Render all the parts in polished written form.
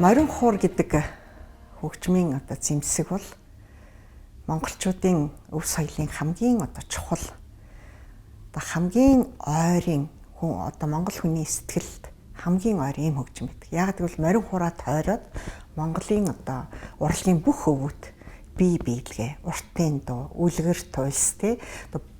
Морин хуур гэдэг хөгжмийн зэмсэг бол монголчуудын өв соёлын хамгийн чухал хамгийн ойрын хүн монгол хүний сэтгэлд хамгийн ойрын юм хөгжим байдаг. Яг гэвэл морин хураа тойроод Монголын урлагийн бүх өвөт бие биелгээ, уртын дуу, үлгэр туйлс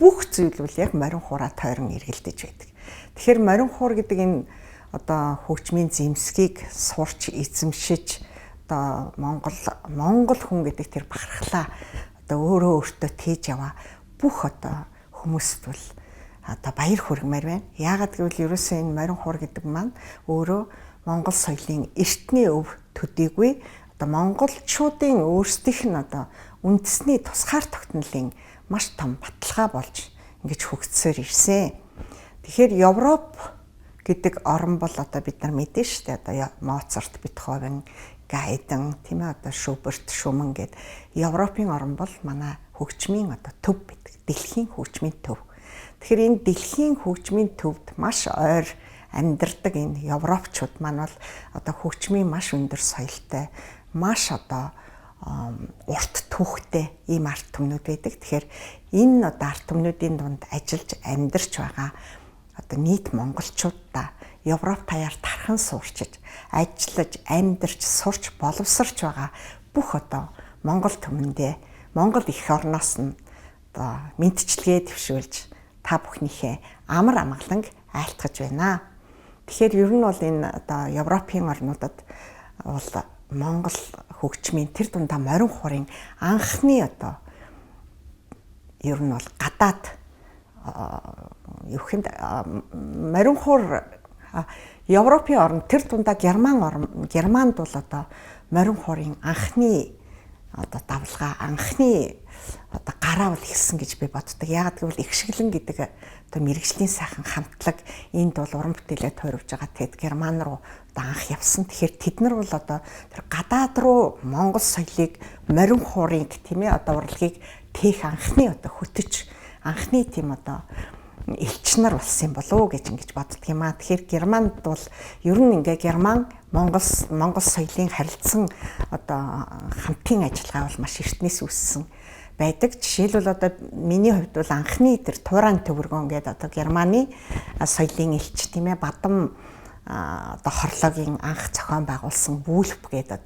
бүх зүйл бол яг морин хураа тойрон эргэлдэж байдаг. Тэгэхээр морин хуур гэдэг энэ хөгжмийн зэмсгийг сурч эзэмшиж Монгол хүн гэдэг тэр бахархлаа өөрөө өөртөө тээж яваа бүх хүмүүст бол баяр хүргэмээр байна. Яагаад гэвэл ерөөсөө энэ морин хуур гэдэг маань өөрөө Монгол соёлын эртний өв төдийгүй монголчуудын өөрсдийнх нь үндэсний тусгаар тогтнолын маш том баталгаа болж ингэж хөгжсөөр ирсэн. Тэгэхээр Европ гэдэг орн бол бид нар мэдэн шүү дээ. Моцарт, Бетховен, Гайден, Шуберт, Шуман гэдэг Европын орн бол манай хөгжмийн төв байдаг. Дэлхийн хөгжмийн төв. Тэгэхээр энэ дэлхийн хөгжмийн төвд маш ойр амьдардаг энэ европчууд маань бол хөгжмийн маш өндөр соёлтой, маш урт түүхтэй ийм арт түмнүүд байдаг. Тэгэхээр энэ арт түмнүүдийн дунд ажиллаж амьдарч байгаа нийт монголчуудаа Европ таяар тархан суурчиж, ажиллаж, амьдарч, сурч, боловсрч байгаа бүх Монгол түмэндээ Монгол эх орноос нь мэдчилгээ төвшүүлж та бүхнийхээ амар амгаланг айлтгаж байна. Тэгэхээр ер нь бол энэ Европын орнуудад бол Монгол хөгжмийн тэр дундаа морин хуурын анхны ер нь бол гадаад морин хуур Европын орн тэр дундаа Германд бол морин хуурын анхны давлгаа анхны гараа бол ихсэн гэж би боддог. Яагаад гэвэл ихшгэлэн гэдэг мэрэгжлийн сайхан хамтлаг энд бол уран бүтээлээ тойрвж байгаа. Тэгэд Герман руу анх явсан. Тэгэхээр тэд нар бол тэр гадаад руу Монгол соёлыг морин хуурын урлагийг тээх анхны хөтөч анхны тийм элч нар болсон болов уу гэж ингэж боддог юм аа. Тэгэхээр Германд бол ер нь Герман Монгол соёлын харилцан хамтын ажиллагаа бол маш эртнээс үүссэн байдаг. Жишээлбэл миний хувьд бол анхны тэр Туурайн төвөргөн гэдэг Германы соёлын элч Бадам хорлоогийн анх зохион байгуулсан Вульф гэдэг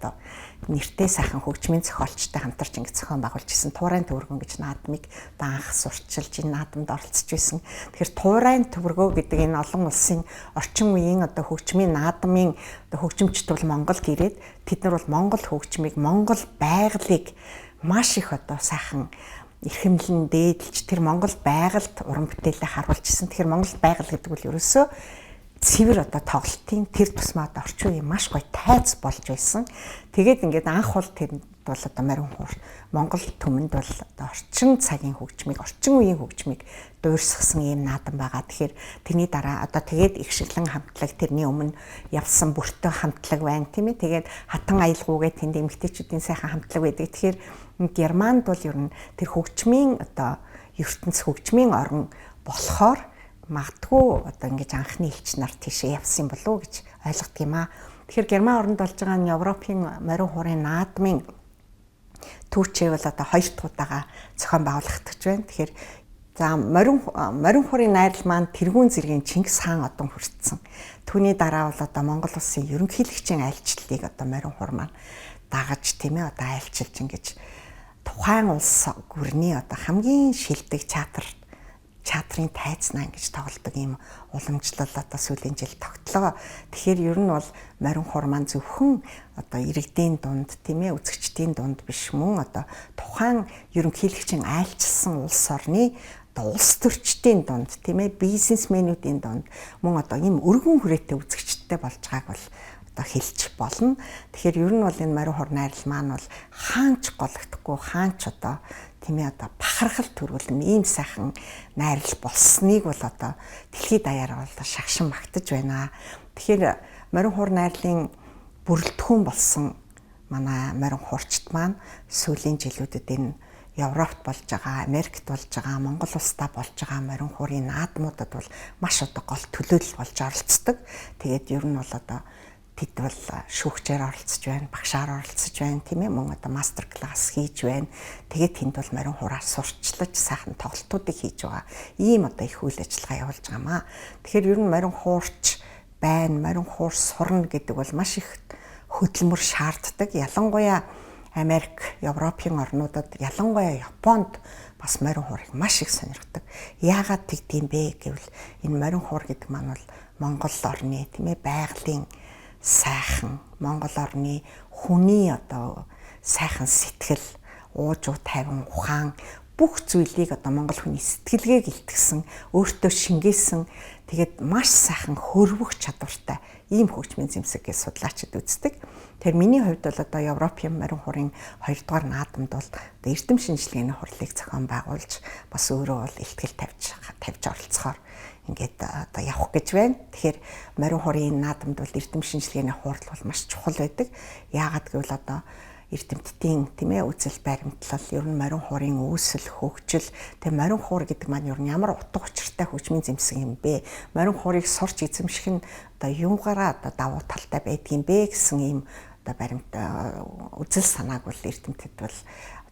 нэртэй сайхан хөгжмийн зохиолчтой хамтарч ингэж зохион байгуулж исэн Туурайн төвөргөн гэж наадмыг анх сурчилж энэ наадамд оролцож байсан. Тэгэхээр Туурайн төвөргөө гэдэг энэ олон улсын орчин үеийн хөгжмийн наадмын хөгжимчд бол Монгол гэрээд тэд нар бол Монгол хөгжмийг, Монгол байгалыг маш их сайхан эрхэмлэн дээдлж тэр Монгол байгальд уран бүтээлээ харуулж исэн. Тэгэхээр Монгол байгал гэдэг бол ерөөсөө цэвэр тоглолтын тэр тусмаа орчин үеийн маш гоё тайз болж байсан. Тэгээд анх бол тэнд бол морин хуур Монгол түмэнд бол орчин цагийн хөгжмийг, орчин үеийн хөгжмийг дуурсгасан ийм наадам байгаа. Тэгэхээр тэрний дараа тэгээд ихшгэлэн хамтлаг тэрний өмнө явсан бүртөө хамтлаг байна тийм ээ. Тэгээд хатан аялгуугээ тэнд эмэгтэйчүүдийн сайхан хамтлаг байдаг. Тэгэхээр Германд бол ер нь тэр хөгжмийн ертөнц хөгжмийн орн болохоор магадгүй ингэж анхны элч нар тийшээ явсан болов уу гэж ойлгодог юм аа. Тэгэхээр Герман орнд болж байгаа нь Европын морин хуурын наадмын түүчээ бол хоёр дахь удаага зохион байгуулагдаж байна. Тэгэхээр морин хуурын найрал маань тэргүүн зэргийн Чингис хаан хүртсэн. Түүний дараа бол Монгол улсын ерөнхийлөгчийн айлчлалыг морин хуур маань дагаж айлчилж ингэж тухайн улс гүрний хамгийн шилдэг чатрын тайзнаа ингэж тоглодог ийм уламжлал сүүлийн жил тогтлоо. Тэгэхээр ер нь бол морин хуур маань зөвхөн иргэдийн дунд үзэгчдийн дунд биш мөн тухайн ерөнхийлөгчийн айлчилсан улс орны улс төрчдийн дунд бизнесмэнүүдийн дунд мөн ийм өргөн хүрээтэй үзэгчдтэй болж байгааг бол хэлж болно. Тэгэхээр ер нь бол энэ морин хуур найрал маань бол хаанч гологдохгүй хаанч бахархал төрүүлэн ийм сайхан найрал болсныг бол дэлхийд даяараа бол шагшин магтаж байна. Тэгэхээр морин хуур найрлын бүрэлдэхүүн болсон манай морин хуурчд маань сүүлийн жилүүдэд энэ Европт болж байгаа, Америкт болж байгаа, Монгол улстай болж байгаа морин хуурын наадмуудад бол маш гол төлөөлөл болж оролцдог. Тэгээд ер нь бол тэд бол шүүгчээр оролцож байна, багшаар оролцож байна, тийм ээ, мөн одоо мастер класс хийж байна. Тэгээд тэнд бол морин хураар сурчлаж сайхан тоглолтуудыг хийж байгаа. Ийм одоо их үйл ажиллагаа явуулж байгаамаа. Тэгэхээр ер нь морин хуурч байна, морин хуур сурна гэдэг бол маш их хөдөлмөр шаарддаг. Ялангуяа Америк, Европын орнуудад, ялангуяа Японд бас морин хуурыг маш их сонирхдаг. Яагаад тэгдэм бэ гэвэл энэ морин хуур гэдэг маань бол Монгол орны тийм ээ байгалийн сайхан, Монгол орны хүний одоо сайхан сэтгэл, уужуу тайван ухаан бүх зүйлийг одоо монгол хүний сэтгэлгээг илтгэсэн, өөртөө шингээсэн, тэгээд маш сайхан хөрвөх чадвартай ийм хөгжмийн зэмсэг гэж судлаачид үздэг. Тэгэхээр миний хувьд бол одоо Европын морин хуурын 2 дугаар наадамд бол одоо эрдэм шинжилгээний хурлыг зохион байгуулж бас өөрөө бол ихтгэл тавьж оролцохоор ингээд одоо явах гэж байна. Тэгэхээр морин хуурын наадамд бол эрдэм шинжилгээний хурал бол маш чухал байдаг. Яагаад гэвэл одоо эрдэмтдийн тийм ээ үзэл баримтлал, ер нь морин хуурын үүсэл, хөгжил, тэгээ морин хуур гэдэг маань ер нь ямар утга учиртай хөгжмийн зэмсэг юм бэ? Морин хуурыг сурч эзэмших нь одоо юугаараа одоо давуу талтай байдгийм бэ гэсэн ийм одоо баримт үзэл санааг бол эрдэмтэд бол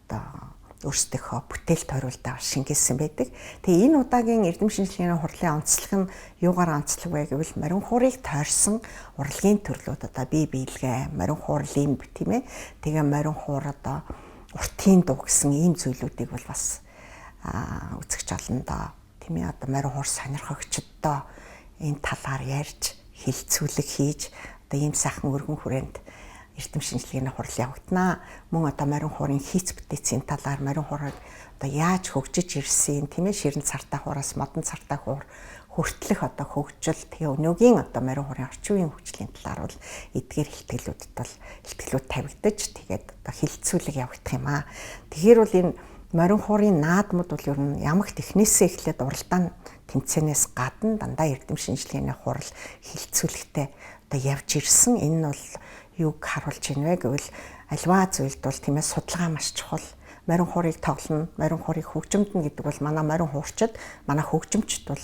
одоо өөрсдийнхөө бүтээлд тойруулаад шингээсэн байдаг. Тэгээ энэ удаагийн эрдэм шинжилгээний хурлын онцлог нь юугаар онцлог вэ гэвэл морин хуурыг тойрсон урлагийн төрлүүд одоо бие биелгээ, морин хуур лимб тийм ээ. Тэгээ морин хуур одоо уртын дуу гэсэн ийм зүйлүүдийг бол бас үзэгч олно доо. Тийм ээ, одоо морин хуур сонирхогчдоо энэ талаар ярьж, хилцүүлэг хийж одоо ийм сайхан өргөн хүрээнд эрдэм шинжилгээний хурал явагдана. Мөн одоо морин хуурын хийц бүтээцийн талаар морин хуурыг одоо яаж хөгжиж ирсэн, тийм ээ, ширэн цартай хуураас модон цартай хуур хүртэлх одоо хөгжил, тэгээ өнөөгийн одоо морин хуурын орчин үеийн хөгжлийн талаар бол эдгээр хэлтгэлүүдэд бол хэлтгэлүүд тавигдаж тэгээд одоо хилцүүлэг явагдах юм аа. Тэгэхээр бол энэ морин хуурын наадмууд бол ер нь ямагт эхнээсээ эхлээд уралдаан тэмцээнээс гадна дандаа эрдэм шинжилгээний хурал хилцүүлэгтэй одоо явж ирсэн. Энэ нь бол юуг харуулж байна вэ гэвэл альва зүйлд бол тийм ээ судалгаа маш чухал. Морин хуурыг тоглоно, морин хуурыг хөгжимднө гэдэг бол манай морин хуурчид, манай хөгжимчд бол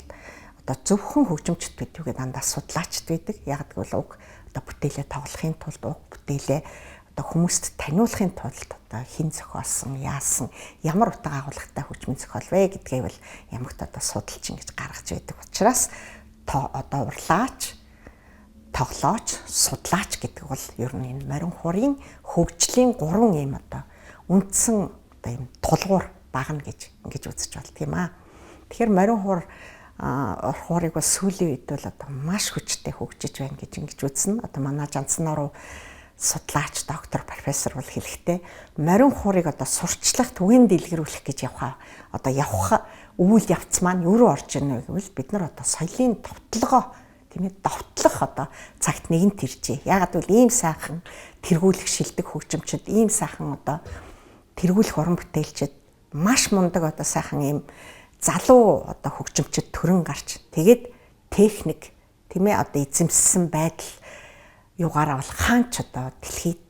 одоо зөвхөн хөгжимчд бидүүгээ дандаа судлаачд байдаг. Яг гэвэл уг одоо бүтээлээ тоглохын тулд, уг бүтээлээ одоо хүмүүст таниулахын тулд одоо хэн зохиолсон, яасан, ямар утга агуулгатай хөгжмийн зохиол вэ гэдгээ бол ямагт одоо судалж ингэж гаргаж байдаг учраас одоо урлаач, тоглооч, судлаач гэдэг бол ер нь энэ морин хуурын хөгжлийн 3 ийм одоо үндсэн одоо ийм тулгуур багна гэж ингэж үзэж болт юм аа. Тэгэхээр морин хуурыг бол сүүлийн үед бол одоо маш хүчтэй хөгжиж байна гэж ингэж үзнэ. Одоо манай Жанцнаруу судлаач, доктор, профессор бол хэлэхдээ морин хуурыг одоо сурчлах, түгээн дэлгэрүүлэх гэж явах үйл явц маань юу орж ирнэ гэвэл бид нар одоо соёлын товтлогоо тийм ээ довтлох одоо цагт нэгэнт иржээ. Ягаад гэвэл ийм сайхан тэргүүлэх шилдэг хөгжимчд, ийм сайхан одоо тэргүүлэх уран бүтээлчд маш мундаг одоо сайхан ийм залуу одоо хөгжимчд төрөн гарч тэгээд техник тийм ээ одоо эзэмссэн байдал югаараа бол хаанч одоо дэлхийд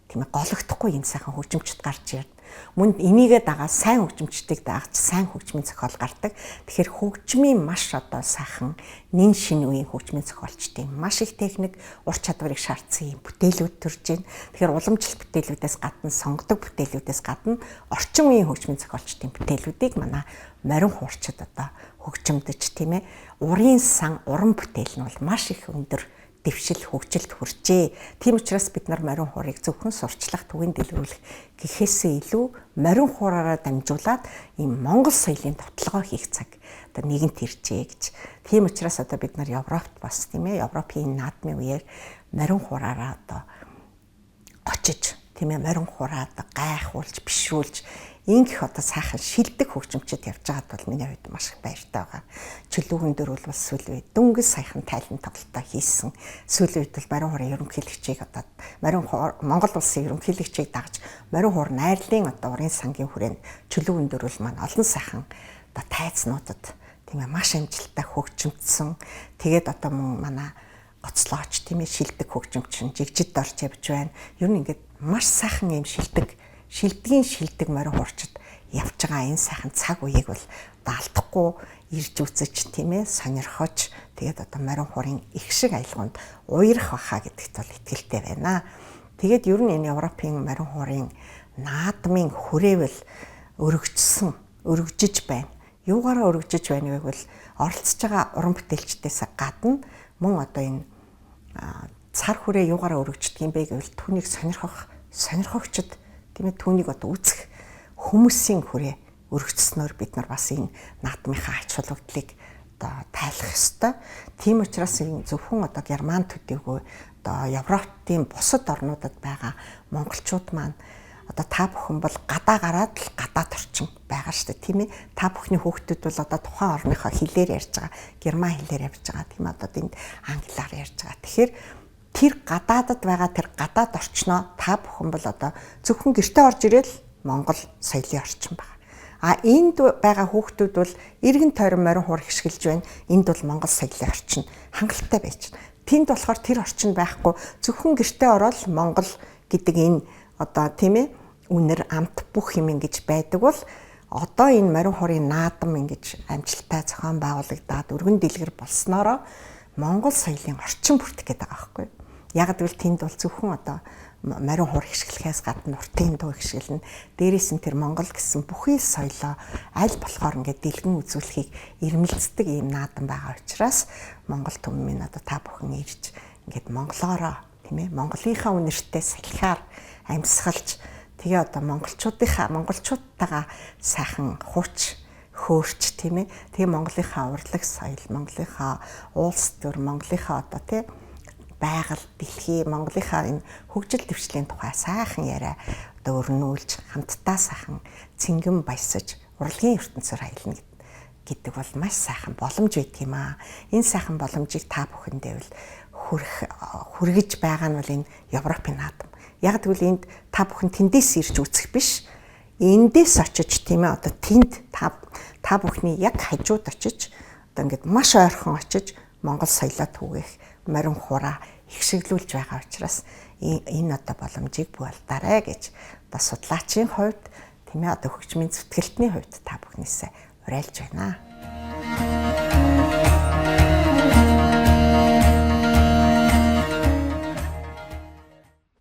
тийм ээ гологдохгүй ийм сайхан хөгжимчд гарч ирнэ. Мөн энийгээ дагаад сайн хөгжимчдийг даагч сайн хөгжмийн зохиол гардаг. Тэгэхээр хөгжмийн маш одоо сайхан нэн шинэ үеийн хөгжмийн зохиолчдын маш их техник, ур чадварыг шаардсан юм бүтээлүүд төрж байна. Тэгэхээр уламжлалт бүтээлүүдээс гадна, сонгодог бүтээлүүдээс гадна орчин үеийн хөгжмийн зохиолчдын бүтээлүүдийг манай морин хуурчид одоо хөгжимдөж тийм ээ урын сан, уран бүтээл нь бол маш их өндөр дэвшил хөгжилд хүрчээ. Тийм учраас бид нар морин хуурыг зөвхөн сурчлах, түгээн дэлгэрүүлэх гэхээсээ илүү морин хуураараа дамжуулаад ийм монгол соёлын товтлогоо хийх цаг одоо нэгэнт иржээ гэж. Тийм учраас одоо бид нар Европт бас тийм ээ Европын наадмын үеэр морин хуураараа одоо очиж тийм ээ морин хураа одоо гайхуулж, бишрүүлж ингэх одоо сайхан шилдэг хөгжимчд явж байгаад бол миний хувьд маш их баяртай байгаа. Чөлөөгөн дөр бол сүүлийн үед дөнгөж саяхан тайлан тоглолтоо хийсэн. Сүүлийн үед бол морин хуурын ерөнхийлөгчийг одоо Монгол улсын ерөнхийлөгчийг дагж морин хуур найрлын одоо урын сангийн хүрээнд чөлөөгөн дөр бол маань олон сайхан одоо тайзнуудад тийм ээ маш амжилттай хөгжимдсөн. Тэгээд одоо манай гоцлооч тийм ээ шилдэг хөгжимчин жигжид орж явж байна. Ер нь ингээд маш сайхан юм шилдэг морин хуурчид явж байгаа энэ сайхан цаг үеийг бол алдахгүй ирж үзэж тийм ээ сонирхож тэгээд одоо морин хуурын их шиг аялгаунд уярах баха гэдэгт бол итгэлтэй байна. Тэгээд ер нь энэ Европын морин хуурын наадмын хүрээвэл өргөжж байна. Юугаараа өргөжж байна вэ гэвэл оролцож байгаа уран бүтээлчдээс гадна мөн одоо энэ цар хүрээ юугаараа өргөждөг юм бэ гэвэл түүнийг сонирхогчд тийм ээ түүнийг одоо үзэх хүмүүсийн хүрээ өргөжснөөр бид нар бас энэ наадмынхаа ач холбогдлыг одоо тайлах ёстой. Тийм учраас зөвхөн одоо Герман төдийгүй одоо Европын бусад орнуудад байгаа монголчууд маань одоо та бүхэн бол гадаа гараад л гадаад орчин байгаа шүү дээ тийм ээ. Та бүхний хүүхдүүд бол одоо тухайн орныхоо хэлээр ярьж байгаа, герман хэлээр явж байгаа тийм ээ. Одоо энд англиар ярьж байгаа. Тэгэхээр тэр гадаадад байгаа тэр гадаад орчноо та бүхэн бол одоо зөвхөн гэртээ орж ирэл монгол соёлын орчин байна. Энд байгаа хүүхдүүд бол эргэн тойрон морин хуур хишгэлж байна. Энд бол монгол соёлын орчин хангалттай байж байна. Тэнд болохоор тэр орчин байхгүй зөвхөн гэртээ ороод монгол гэдэг энэ одоо тийм ээ үнэр амт бүх юм ингэж байдаг бол одоо энэ морин хуурын наадам ингэж амжилттай зохион байгуулагдаад өргөн дэлгэр болсноороо монгол соёлын орчин бүртгэх гээд байгаа байхгүй. Яг гэвэл тэнд бол зөвхөн одоо морин хуур хишгэлхээс гадна уртын дуу хишгэлнэ. Дээрээс нь тэр монгол гэсэн бүхий соёлоо аль болохоор ингээд дэлгэн үзүүлэхийг ирмэлцдэг ийм наадам байгаа учраас монгол түмэн минь одоо та бүхэн ирж ингээд монголоороо тийм ээ монголынхаа үнэртэй салхиар амьсгалж тэгээ одоо монголчуудтайгаа сайхан хууч хөөрч тийм ээ тэгээ монголынхаа урлаг соёл, монголынхаа улс төр, монголынхаа одоо тийм байгаль, дэлхий, монголынхаа энэ хөгжил дэвшлийн тухай сайхан яриа одоо өрнүүлж хамтдаа сайхан цэнгэн баясаж урлагийн ертөнцөөр аялна гэдэг бол маш сайхан боломж байдаг юм аа. Энэ сайхан боломжийг та бүхэндээ бол хүргэж байгаа нь бол энэ Европын наадам. Яг тэгвэл энд та бүхэн тэндээс ирж үзэх биш. Эндээс очиж тийм ээ одоо тэнд та бүхний яг хажууд очиж одоо ингээд маш ойрхон очиж монгол соёлоо түгээх морин хуураа ихшиглүүлж байгаа учраас энэ одоо боломжийг бүэлдаарэ гэж одоо судлаачийн хувьд тийм ээ одоо хөгжмийн зүтгэлтний хувьд та бүхнээсээ уриалж байна.